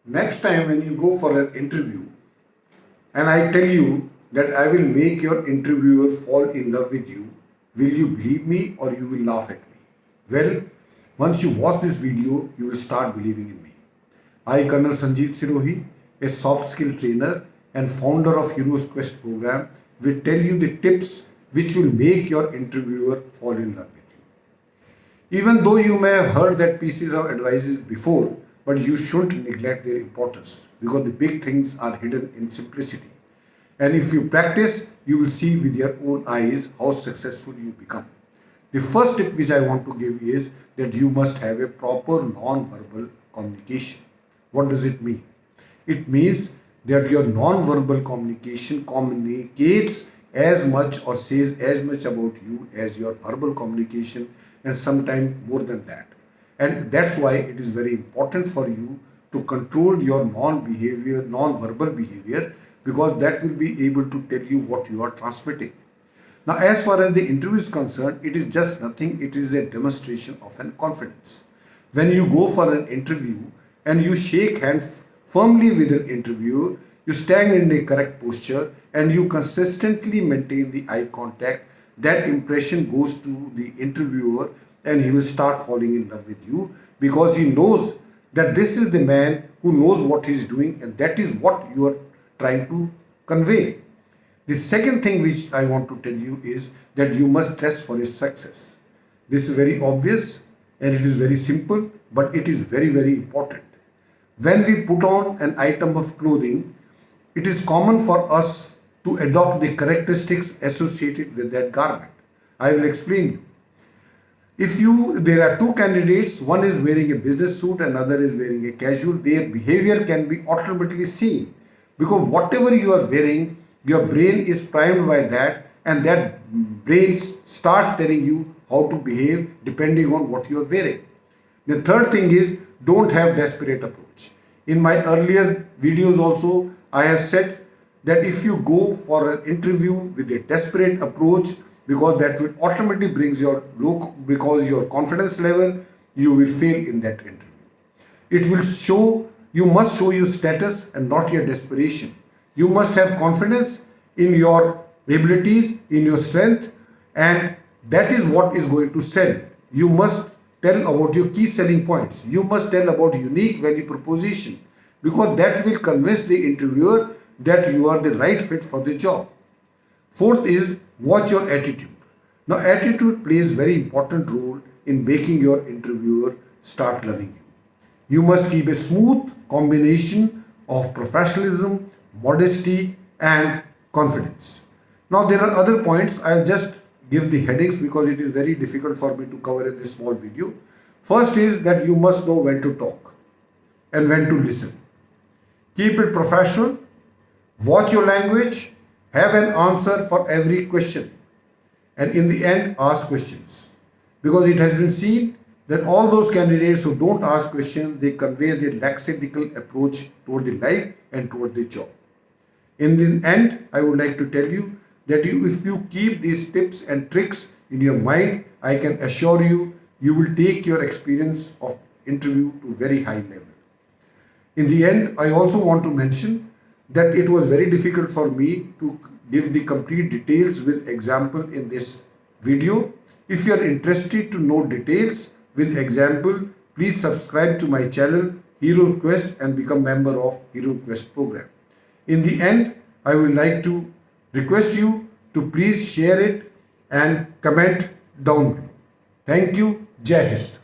Next time when you go for an interview and I tell you that I will make your interviewer fall in love with you, will you believe me or you will laugh at me? Well, once you watch this video, you will start believing in me. I, Colonel Sanjeev Sirohi, a soft skill trainer and founder of Heroes Quest program, will tell you the tips which will make your interviewer fall in love with you. Even though you may have heard that pieces of advices before, but you shouldn't neglect their importance because the big things are hidden in simplicity. And if you practice, you will see with your own eyes how successful you become. The first tip which I want to give is that you must have a proper non-verbal communication. What does it mean? It means that your non-verbal communication communicates as much or says as much about you as your verbal communication, and sometimes more than that. And that's why it is very important for you to control your non-verbal behavior, because that will be able to tell you what you are transmitting. Now, as far as the interview is concerned, it is just nothing, it is a demonstration of an confidence. When you go for an interview and you shake hands firmly with an interviewer, you stand in the correct posture and you consistently maintain the eye contact, that impression goes to the interviewer and he will start falling in love with you because he knows that this is the man who knows what he is doing and that is what you are trying to convey. The second thing which I want to tell you is that you must dress for your success. This is very obvious and it is very simple, but it is very, very important. When we put on an item of clothing, it is common for us to adopt the characteristics associated with that garment. I will explain you. There are two candidates, one is wearing a business suit, another is wearing a casual, their behavior can be automatically seen because whatever you are wearing, your brain is primed by that, and that brain starts telling you how to behave depending on what you are wearing. The third thing is don't have desperate approach. In my earlier videos also, I have said that if you go for an interview with a desperate approach, because that will automatically brings your low, because your confidence level, you will fail in that interview. It will show, you must show your status and not your desperation. You must have confidence in your abilities, in your strength, and that is what is going to sell. You must tell about your key selling points. You must tell about unique value proposition because that will convince the interviewer that you are the right fit for the job. Fourth is watch your attitude. Now, attitude plays very important role in making your interviewer start loving you. You must keep a smooth combination of professionalism, modesty, and confidence. Now, there are other points. I'll just give the headings because it is very difficult for me to cover in this small video. First is that you must know when to talk and when to listen. Keep it professional. Watch your language. Have an answer for every question. And in the end, ask questions. Because it has been seen that all those candidates who don't ask questions, they convey their lackadaisical approach toward the life and toward the job. In the end, I would like to tell you that if you keep these tips and tricks in your mind, I can assure you, you will take your experience of interview to very high level. In the end, I also want to mention that it was very difficult for me to give the complete details with example in this video. If you are interested to know details with example, please subscribe to my channel Hero Quest and become member of Hero Quest program. In the end, I would like to request you to please share it and comment down below. Thank you. Jai Hind.